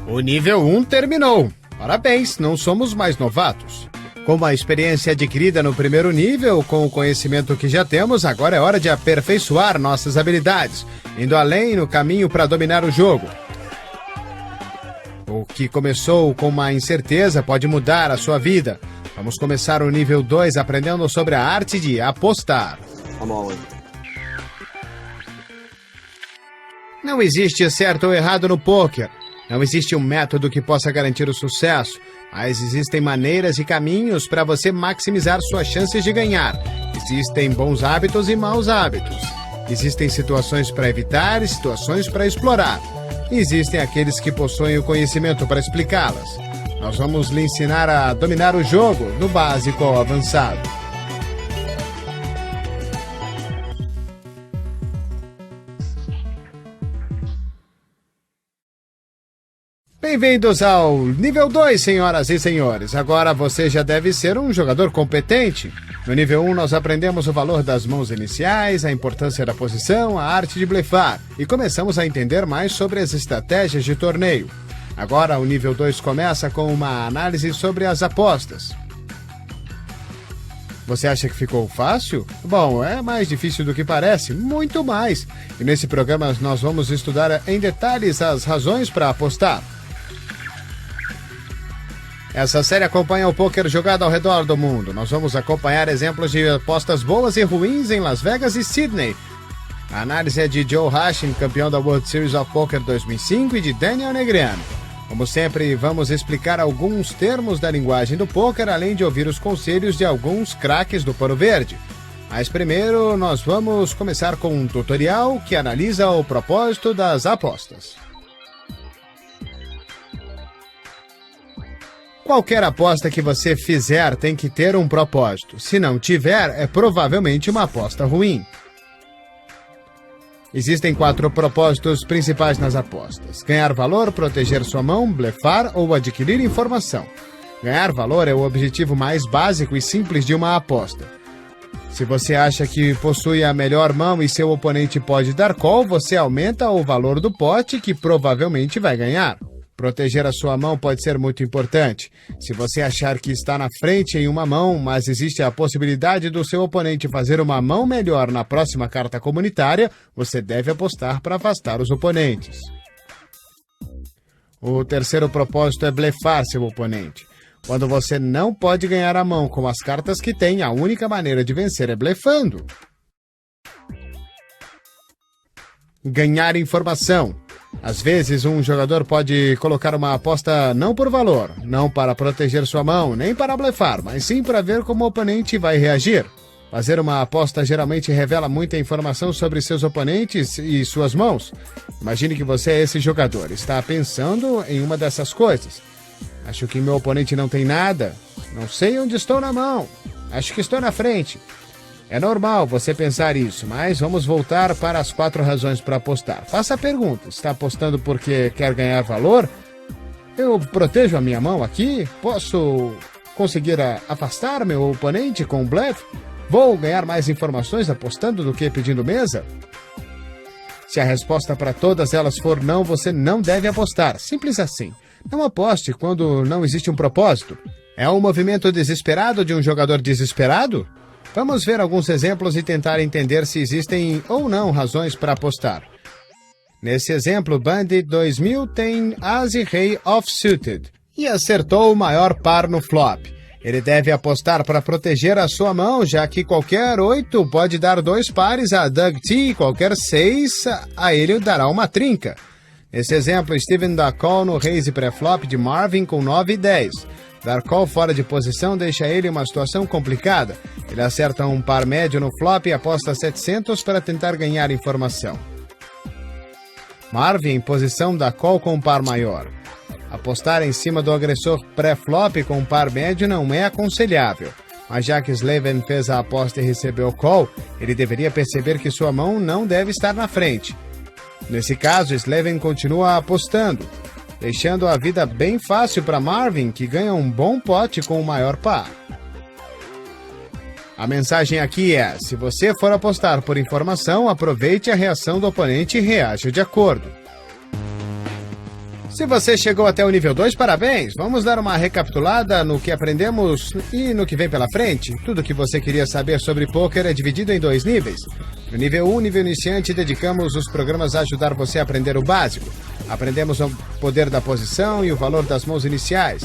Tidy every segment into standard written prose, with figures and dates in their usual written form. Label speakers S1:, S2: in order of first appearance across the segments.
S1: O nível 1 terminou. Parabéns, não somos mais novatos. Com a experiência adquirida no primeiro nível, com o conhecimento que já temos, agora é hora de aperfeiçoar nossas habilidades, indo além no caminho para dominar o jogo. O que começou com uma incerteza pode mudar a sua vida. Vamos começar o nível 2 aprendendo sobre a arte de apostar. Não existe certo ou errado no pôquer. Não existe um método que possa garantir o sucesso, mas existem maneiras e caminhos para você maximizar suas chances de ganhar. Existem bons hábitos e maus hábitos. Existem situações para evitar e situações para explorar. Existem aqueles que possuem o conhecimento para explicá-las. Nós vamos lhe ensinar a dominar o jogo, do básico ao avançado. Bem-vindos ao nível 2, senhoras e senhores. Agora você já deve ser um jogador competente. No nível 1 nós aprendemos o valor das mãos iniciais, a importância da posição, a arte de blefar e começamos a entender mais sobre as estratégias de torneio. Agora o nível 2 começa com uma análise sobre as apostas. Você acha que ficou fácil? Bom, é mais difícil do que parece, muito mais. E nesse programa nós vamos estudar em detalhes as razões para apostar. Essa série acompanha o pôquer jogado ao redor do mundo. Nós vamos acompanhar exemplos de apostas boas e ruins em Las Vegas e Sydney. A análise é de Joe Hashim, campeão da World Series of Poker 2005, e de Daniel Negreanu. Como sempre, vamos explicar alguns termos da linguagem do pôquer, além de ouvir os conselhos de alguns craques do pano verde. Mas primeiro, nós vamos começar com um tutorial que analisa o propósito das apostas. Qualquer aposta que você fizer tem que ter um propósito. Se não tiver, é provavelmente uma aposta ruim. Existem 4 propósitos principais nas apostas: ganhar valor, proteger sua mão, blefar ou adquirir informação. Ganhar valor é o objetivo mais básico e simples de uma aposta. Se você acha que possui a melhor mão e seu oponente pode dar call, você aumenta o valor do pote, que provavelmente vai ganhar. Proteger a sua mão pode ser muito importante. Se você achar que está na frente em uma mão, mas existe a possibilidade do seu oponente fazer uma mão melhor na próxima carta comunitária, você deve apostar para afastar os oponentes. O terceiro propósito é blefar seu oponente. Quando você não pode ganhar a mão com as cartas que tem, a única maneira de vencer é blefando. Ganhar informação. Às vezes, um jogador pode colocar uma aposta não por valor, não para proteger sua mão, nem para blefar, mas sim para ver como o oponente vai reagir. Fazer uma aposta geralmente revela muita informação sobre seus oponentes e suas mãos. Imagine que você é esse jogador, está pensando em uma dessas coisas. Acho que meu oponente não tem nada, não sei onde estou na mão, acho que estou na frente. É normal você pensar isso, mas vamos voltar para as 4 razões para apostar. Faça a pergunta: está apostando porque quer ganhar valor? Eu protejo a minha mão aqui? Posso conseguir afastar meu oponente com um blefe? Vou ganhar mais informações apostando do que pedindo mesa? Se a resposta para todas elas for não, você não deve apostar. Simples assim. Não aposte quando não existe um propósito. É um movimento desesperado de um jogador desesperado? Vamos ver alguns exemplos e tentar entender se existem ou não razões para apostar. Nesse exemplo, Bandit 2000 tem As e Rei offsuited e acertou o maior par no flop. Ele deve apostar para proteger a sua mão, já que qualquer 8 pode dar 2 pares a Doug T e qualquer 6 a ele dará uma trinca. Nesse exemplo, Steven dá call no raise pré-flop de Marvin com 9 e 10. Dar call fora de posição deixa ele em uma situação complicada. Ele acerta um par médio no flop e aposta 700 para tentar ganhar informação. Marvin, em posição, dá call com um par maior. Apostar em cima do agressor pré-flop com um par médio não é aconselhável. Mas já que Slavin fez a aposta e recebeu call, ele deveria perceber que sua mão não deve estar na frente. Nesse caso, Slavin continua apostando, deixando a vida bem fácil para Marvin, que ganha um bom pote com o maior par. A mensagem aqui é: se você for apostar por informação, aproveite a reação do oponente e reaja de acordo. Se você chegou até o nível 2, parabéns! Vamos dar uma recapitulada no que aprendemos e no que vem pela frente. Tudo o que você queria saber sobre pôquer é dividido em 2 níveis. No nível 1, nível iniciante, dedicamos os programas a ajudar você a aprender o básico. Aprendemos o poder da posição e o valor das mãos iniciais.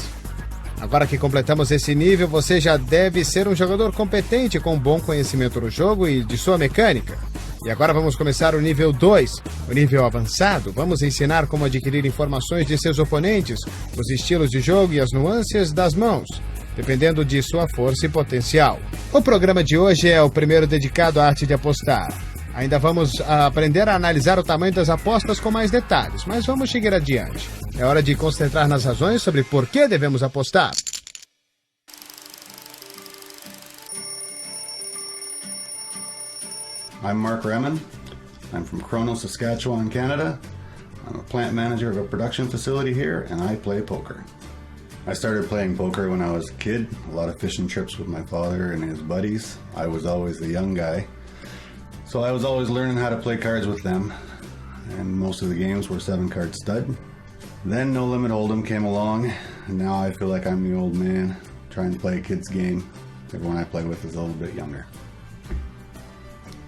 S1: Agora que completamos esse nível, você já deve ser um jogador competente com bom conhecimento no jogo e de sua mecânica. E agora vamos começar o nível 2, o nível avançado. Vamos ensinar como adquirir informações de seus oponentes, os estilos de jogo e as nuances das mãos, dependendo de sua força e potencial. O programa de hoje é o primeiro dedicado à arte de apostar. Ainda vamos aprender a analisar o tamanho das apostas com mais detalhes, mas vamos seguir adiante. É hora de concentrar nas razões sobre por que devemos apostar.
S2: I'm Mark Remen. I'm from Crono, Saskatchewan, Canada. I'm a plant manager of a production facility here, and I play poker. I started playing poker when I was a kid, a lot of fishing trips with my father and his buddies. I was always the young guy, so I was always learning how to play cards with them, and most of the games were 7-card stud. Then No Limit Hold'em came along, and now I feel like I'm the old man trying to play a kid's game. Everyone I play with is a little bit younger.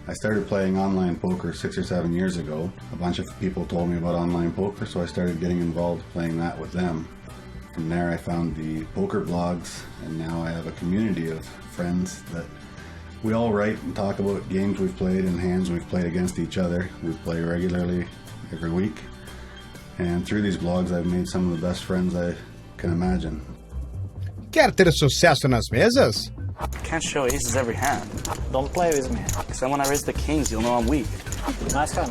S2: I started playing online poker 6 or 7 years ago. A bunch of people told me about online poker, so I started getting involved playing that with them. From there I found the poker blogs, and now I have a community of friends that we all write and talk about games we've played and hands we've played against each other. We play regularly every week, and through these blogs I've made some of the best friends I can imagine.
S1: Quer ter sucesso nas mesas?
S3: Can't show aces every hand. Don't play with me, because then when I raise the kings, you'll know I'm weak. Nice time.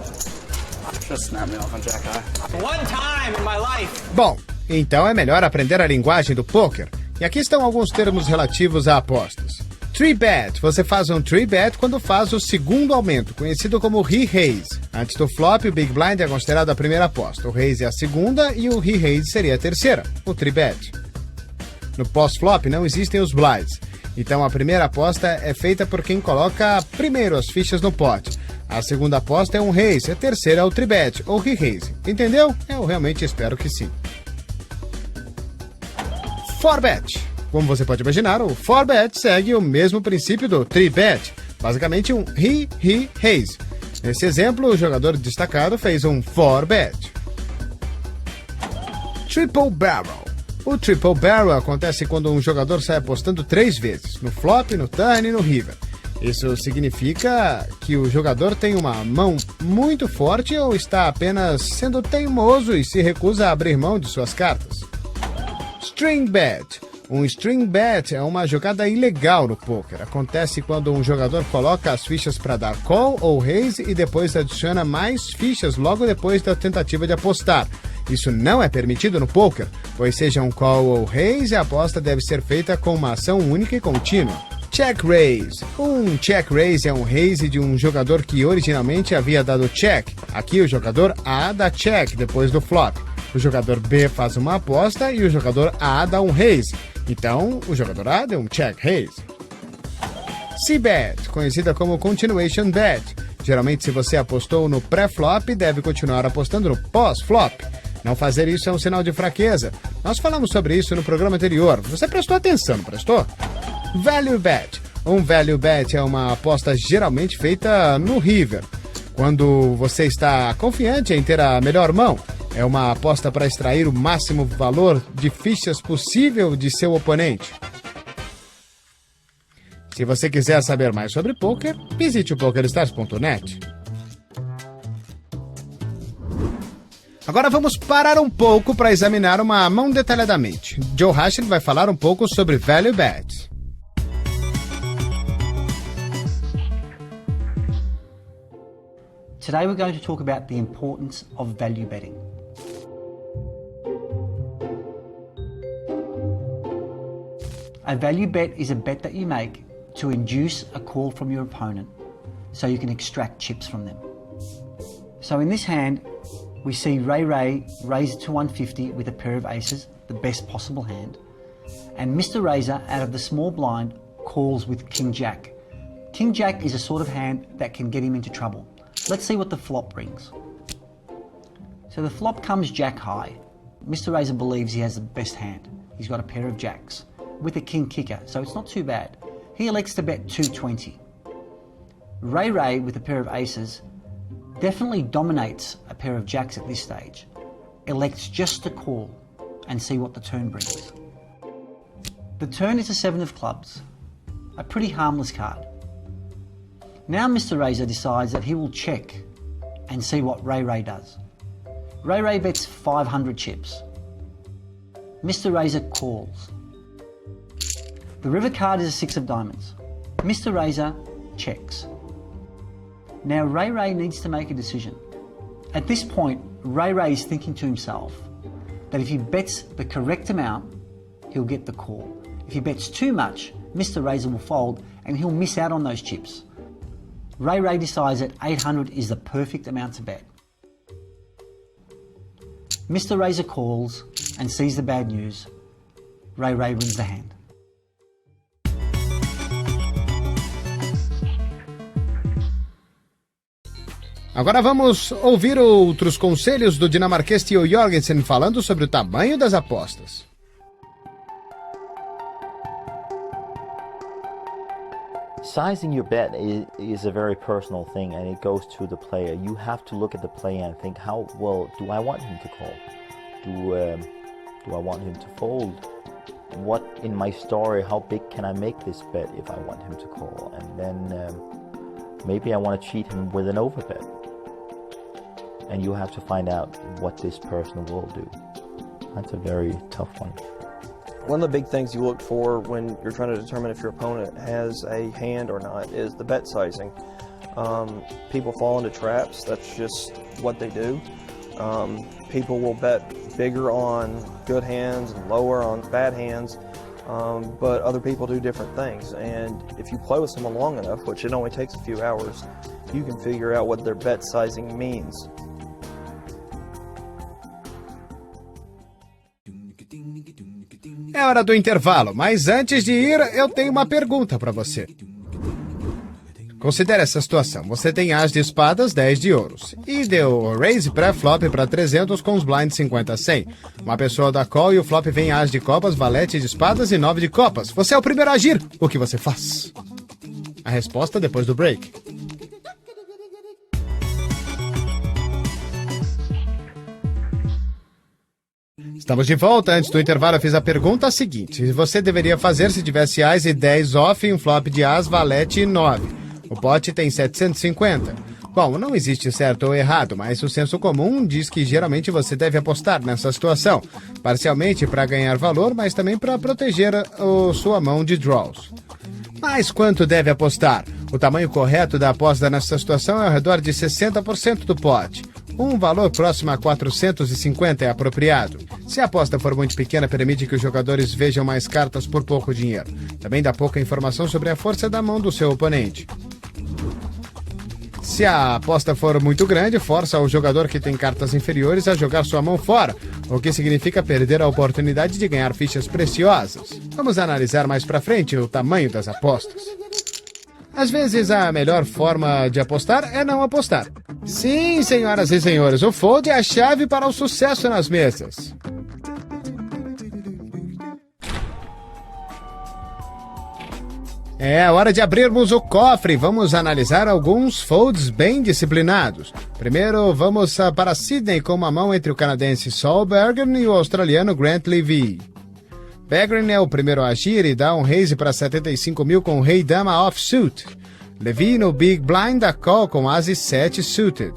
S3: Just snap me off on Jack High.
S4: One time in my life.
S1: Bom, então é melhor aprender a linguagem do poker. E aqui estão alguns termos relativos a apostas. 3-bet. Você faz um 3-bet quando faz o segundo aumento, conhecido como re-raise. Antes do flop, o Big Blind é considerado a primeira aposta. O raise é a segunda e o re-raise seria a terceira, o 3-bet. No pós-flop não existem os blinds. Então a primeira aposta é feita por quem coloca primeiro as fichas no pote. A segunda aposta é um raise, a terceira é o 3-bet ou re-raise. Entendeu? Eu realmente espero que sim. 4-bet. Como você pode imaginar, o 4-bet segue o mesmo princípio do 3-bet, basicamente um re-raise. Nesse exemplo, o jogador destacado fez um 4-bet. Triple Barrel. O Triple Barrel acontece quando um jogador sai apostando 3 vezes, no flop, no turn e no river. Isso significa que o jogador tem uma mão muito forte ou está apenas sendo teimoso e se recusa a abrir mão de suas cartas. String Bet. Um string bet é uma jogada ilegal no poker. Acontece quando um jogador coloca as fichas para dar call ou raise e depois adiciona mais fichas logo depois da tentativa de apostar. Isso não é permitido no poker, pois seja um call ou raise, a aposta deve ser feita com uma ação única e contínua. Check raise. Um check raise é um raise de um jogador que originalmente havia dado check. Aqui o jogador A dá check depois do flop. O jogador B faz uma aposta e o jogador A dá um raise. Então, o jogador A deu um check raise. C-bet, conhecida como continuation bet. Geralmente, se você apostou no pré-flop, deve continuar apostando no pós-flop. Não fazer isso é um sinal de fraqueza. Nós falamos sobre isso no programa anterior. Você prestou atenção, não prestou? Value bet. Um value bet é uma aposta geralmente feita no river, quando você está confiante em ter a melhor mão. É uma aposta para extrair o máximo valor de fichas possível de seu oponente. Se você quiser saber mais sobre poker, visite o PokerStars.net. Agora vamos parar um pouco para examinar uma mão detalhadamente. Joe Hashim vai falar um pouco sobre value bets.
S5: Today we're going to talk about the importance of value betting. A value bet is a bet that you make to induce a call from your opponent so you can extract chips from them. So in this hand, we see Ray raise to 150 with a pair of aces, the best possible hand, and Mr. Razor out of the small blind calls with King Jack, King Jack is a sort of hand that can get him into trouble. Let's see what the flop brings. So the flop comes Jack high. Mr. Razor believes he has the best hand. He's got a pair of jacks with a king kicker, so it's not too bad. He elects to bet 220. Ray with a pair of aces definitely dominates a pair of jacks at this stage. Elects just to call and see what the turn brings. The turn is a 7 of clubs, a pretty harmless card. Now Mr. Razor decides that he will check and see what Ray does. Ray bets 500 chips. Mr. Razor calls. The river card is a 6 of diamonds. Mr. Razor checks. Now Ray needs to make a decision. At this point, Ray is thinking to himself that if he bets the correct amount, he'll get the call. If he bets too much, Mr. Razor will fold and he'll miss out on those chips. Ray decides that 800 is the perfect amount to bet. Mr. Razor calls and sees the bad news. Ray wins the hand.
S1: Agora vamos ouvir outros conselhos do dinamarquês Theo Jorgensen falando sobre o tamanho das apostas.
S4: Sizing your bet is a very personal thing, and it goes to the player. You have to look at the player and think, how well do I want him to call? Do I want him to fold? What in my story, how big can I make this bet if I want him to call? And then maybe I want to cheat him with an overbet. And you have to find out what this person will do. That's a very tough one.
S6: One of the big things you look for when you're trying to determine if your opponent has a hand or not is the bet sizing. People fall into traps. That's just what they do. People will bet bigger on good hands and lower on bad hands, but other people do different things. And if you play with someone long enough, which it only takes a few hours, you can figure out what their bet sizing means.
S1: É hora do intervalo, mas antes de ir, eu tenho uma pergunta para você. Considere essa situação. Você tem as de espadas, 10 de ouros. E deu raise pré-flop para 300 com os blinds 50-100. Uma pessoa dá call e o flop vem as de copas, valete de espadas e 9 de copas. Você é o primeiro a agir. O que você faz? A resposta depois do break. Estamos de volta. Antes do intervalo eu fiz a pergunta seguinte. O que você deveria fazer se tivesse as e 10 off e um flop de as, valete e 9? O pote tem 750. Bom, não existe certo ou errado, mas o senso comum diz que geralmente você deve apostar nessa situação. Parcialmente para ganhar valor, mas também para proteger sua mão de draws. Mas quanto deve apostar? O tamanho correto da aposta nessa situação é ao redor de 60% do pote. Um valor próximo a 450 é apropriado. Se a aposta for muito pequena, permite que os jogadores vejam mais cartas por pouco dinheiro. Também dá pouca informação sobre a força da mão do seu oponente. Se a aposta for muito grande, força o jogador que tem cartas inferiores a jogar sua mão fora, o que significa perder a oportunidade de ganhar fichas preciosas. Vamos analisar mais pra frente o tamanho das apostas. Às vezes, a melhor forma de apostar é não apostar. Sim, senhoras e senhores, o fold é a chave para o sucesso nas mesas. É hora de abrirmos o cofre. Vamos analisar alguns folds bem disciplinados. Primeiro, vamos para Sydney com uma mão entre o canadense Saul Bergen e o australiano Grant Levy. Bergen é o primeiro a agir e dá um raise para 75 mil com rei dama offsuit. Levy no big blind dá call com as e 7 suited.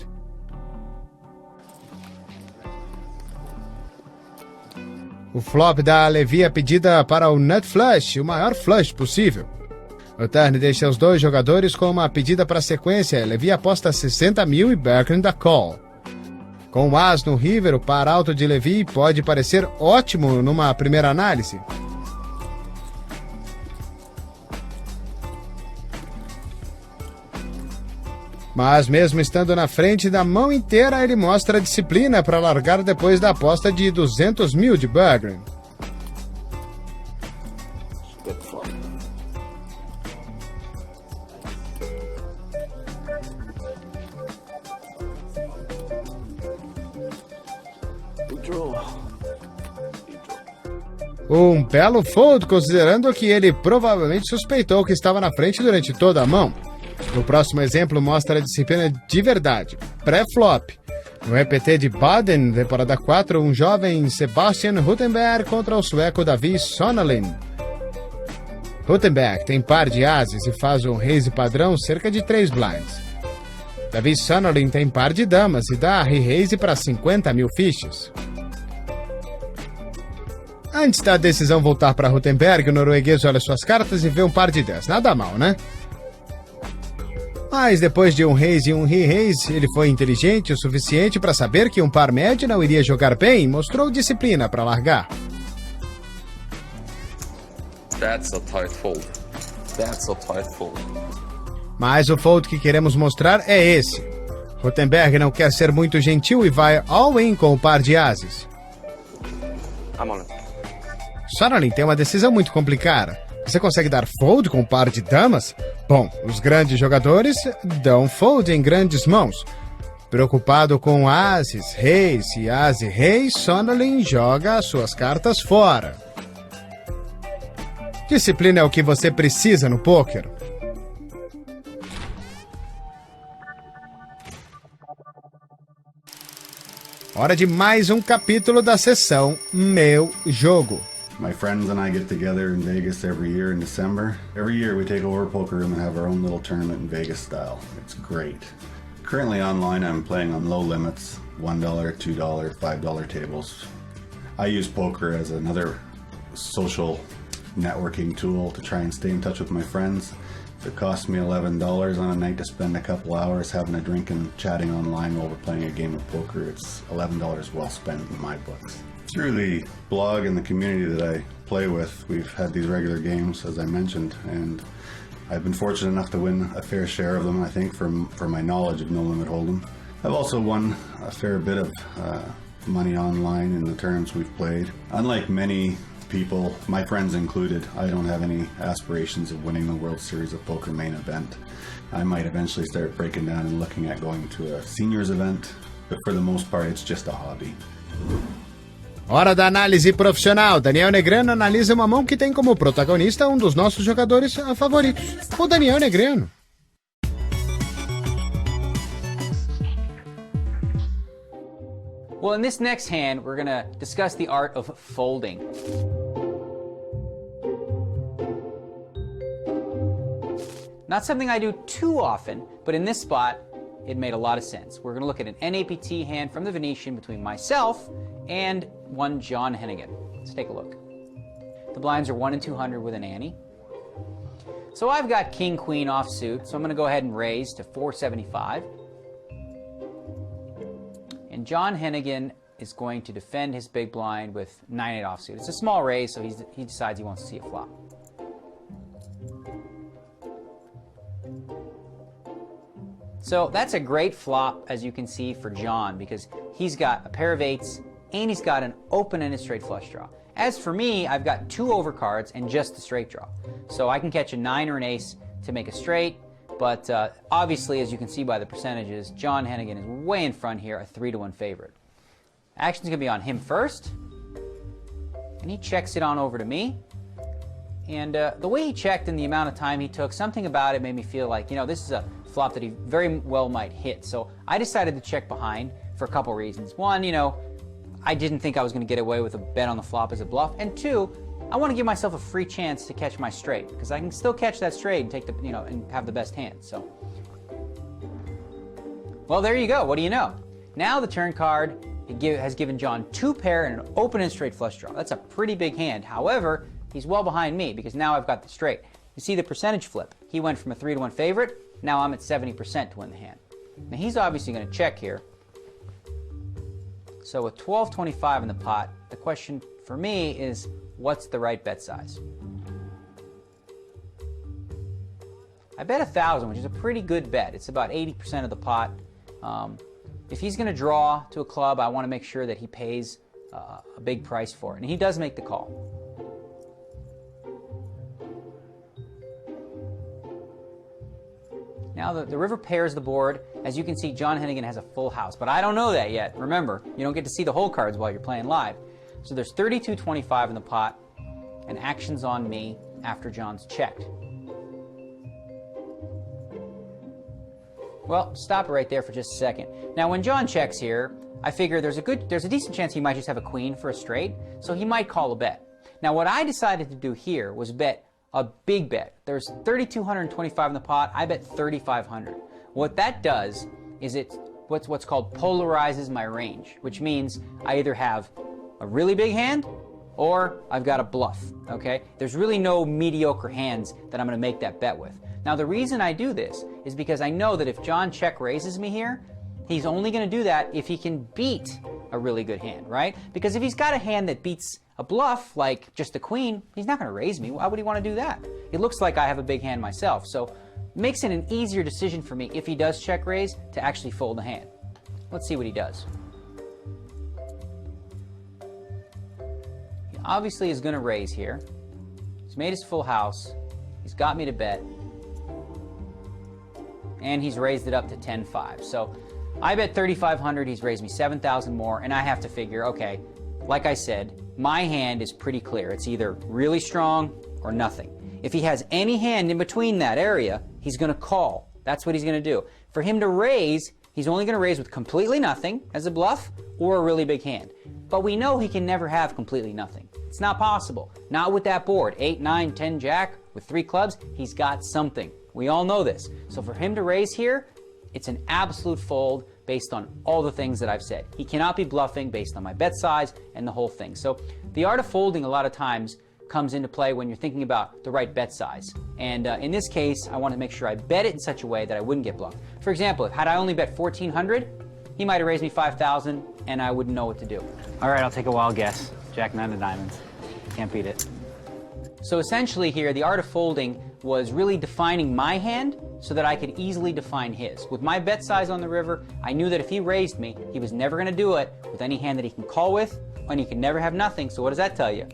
S1: O flop da Levy a pedida para o nut flush, o maior flush possível. O turn deixa os dois jogadores com uma pedida para sequência. Levy aposta 60 mil e Bergen dá call. Com o as no river, o par alto de Levy pode parecer ótimo numa primeira análise. Mas mesmo estando na frente da mão inteira, ele mostra disciplina para largar depois da aposta de 200 mil de Bergen. Um belo fold, considerando que ele provavelmente suspeitou que estava na frente durante toda a mão. O próximo exemplo mostra a disciplina de verdade. Pré-flop. No EPT de Baden, temporada 4, um jovem Sebastian Rutenberg contra o sueco Davi Sonnelin. Rutenberg tem par de ases e faz um raise padrão cerca de 3 blinds. Davi Sonnelin tem par de damas e dá re-raise para 50 mil fichas. Antes da decisão voltar para Rutenberg, o norueguês olha suas cartas e vê um par de 10. Nada mal, né? Mas depois de um raise e um re-raise, ele foi inteligente o suficiente para saber que um par médio não iria jogar bem e mostrou disciplina para largar.
S7: That's a tight fold. That's a tight fold.
S1: Mas o fold que queremos mostrar é esse. Rutenberg não quer ser muito gentil e vai all-in com o par de ases.
S7: I'm on it.
S1: Sonnelin tem uma decisão muito complicada. Você consegue dar fold com um par de damas? Bom, os grandes jogadores dão fold em grandes mãos. Preocupado com ases, reis e ase-rei, Sonnelin joga suas cartas fora. Disciplina é o que você precisa no pôquer. Hora de mais um capítulo da sessão Meu Jogo.
S2: My friends and I get together in Vegas every year in December. Every year we take over a poker room and have our own little tournament in Vegas style. It's great. Currently online I'm playing on low limits, $1, $2, $5 tables. I use poker as another social networking tool to try and stay in touch with my friends. If it costs me $11 on a night to spend a couple hours having a drink and chatting online while we're playing a game of poker, it's $11 well spent in my books. Through the blog and the community that I play with, we've had these regular games, as I mentioned, and I've been fortunate enough to win a fair share of them, I think, for my knowledge of No Limit Hold'em. I've also won a fair bit of money online in the tournaments we've played. Unlike many people, my friends included, I don't have any aspirations of winning the World Series of Poker main event. I might eventually start breaking down and looking at going to a seniors event, but for the most part, it's just a hobby.
S1: Hora da análise profissional. Daniel Negrano analisa uma mão que tem como protagonista um dos nossos jogadores favoritos, o Daniel Negrano.
S8: Well, in this next hand, we're going to discuss the art of folding. Not something I do too often, but in this spot, it made a lot of sense. We're going to look at an NAPT hand from the Venetian between myself and one John Hennigan. Let's take a look. The blinds are 1 in 200 with an ante. So I've got King Queen offsuit, so I'm going to go ahead and raise to 475. And John Hennigan is going to defend his big blind with 9-8 offsuit. It's a small raise, so he decides he wants to see a flop. So that's a great flop, as you can see, for John, because he's got a pair of eights and he's got an open-ended straight flush draw. As for me, I've got 2 overcards and just the straight draw. So I can catch a 9 or an ace to make a straight, but obviously, as you can see by the percentages, John Hennigan is way in front here, a 3-1 favorite. Action's gonna be on him first, and he checks it on over to me. And the way he checked and the amount of time he took, something about it made me feel like, you know, this is a flop that he very well might hit. So I decided to check behind for a couple reasons. One, you know, I didn't think I was going to get away with a bet on the flop as a bluff. And 2, I want to give myself a free chance to catch my straight, because I can still catch that straight and take the, you know, and have the best hand. So, well, there you go. What do you know? Now the turn card has given John 2 pair and an open and straight flush draw. That's a pretty big hand. However, he's well behind me because now I've got the straight. You see the percentage flip. He went from a 3-1 favorite. Now I'm at 70% to win the hand. Now he's obviously going to check here. So with 12.25 in the pot, the question for me is, what's the right bet size? I bet 1,000, which is a pretty good bet. It's about 80% of the pot. If he's going to draw to a club, I want to make sure that he pays a big price for it. And he does make the call. Now the river pairs the board. As you can see, John Hennigan has a full house, but I don't know that yet. Remember, you don't get to see the whole cards while you're playing live. So there's 32-25 in the pot, and action's on me after John's checked. Well, stop it right there for just a second. Now when John checks here, I figure there's a decent chance he might just have a queen for a straight, so he might call a bet. Now what I decided to do here was bet a big bet. There's 3,225 in the pot, I bet 3,500. What that does is it what's called polarizes my range, which means I either have a really big hand or I've got a bluff, okay? There's really no mediocre hands that I'm gonna make that bet with. Now the reason I do this is because I know that if John check raises me here, he's only gonna do that if he can beat a really good hand, right? Because if he's got a hand that beats a bluff, like just a queen, he's not gonna raise me. Why would he wanna do that? It looks like I have a big hand myself, so it makes it an easier decision for me if he does check raise to actually fold the hand. Let's see what he does. He obviously is gonna raise here. He's made his full house. He's got me to bet. And he's raised it up to 10-5. So I bet 3,500, he's raised me 7,000 more, and I have to figure, okay, like I said, my hand is pretty clear. It's either really strong or nothing. If he has any hand in between that area, he's gonna call. That's what he's gonna do. For him to raise, he's only gonna raise with completely nothing as a bluff or a really big hand. But we know he can never have completely nothing. It's not possible. Not with that board. 8, 9, 10 jack with 3 clubs, he's got something. We all know this. So for him to raise here, it's an absolute fold based on all the things that I've said. He cannot be bluffing based on my bet size and the whole thing. So the art of folding a lot of times comes into play when you're thinking about the right bet size. And in this case, I want to make sure I bet it in such a way that I wouldn't get bluffed. For example, had I only bet 1,400, he might have raised me 5,000 and I wouldn't know what to do. All right, I'll take a wild guess. Jack 9 of diamonds. Can't beat it. So essentially here, the art of folding was really defining my hand so that I could easily define his. With my bet size on the river, I knew that if he raised me, he was never going to do it with any hand that he can call with, and he can never have nothing. So what does that tell you?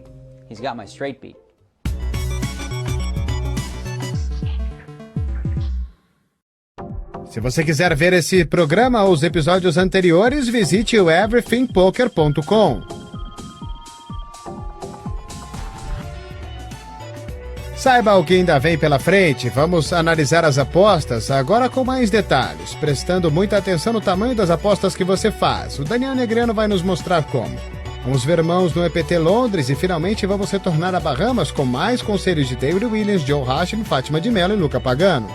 S8: He's got my straight beat.
S1: Se você quiser ver esse programa ou os episódios anteriores, visite o everythingpoker.com. Saiba o que ainda vem pela frente. Vamos analisar as apostas agora com mais detalhes, prestando muita atenção no tamanho das apostas que você faz. O Daniel Negreanu vai nos mostrar como. Vamos ver mãos no EPT Londres e finalmente vamos retornar a Bahamas com mais conselhos de David Williams, Joe Hashim, Fátima de Mello e Luca Pagano.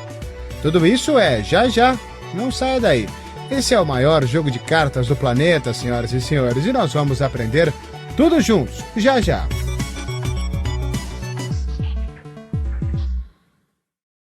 S1: Tudo isso é já. Não saia daí. Esse é o maior jogo de cartas do planeta, senhoras e senhores, e nós vamos aprender tudo juntos, já.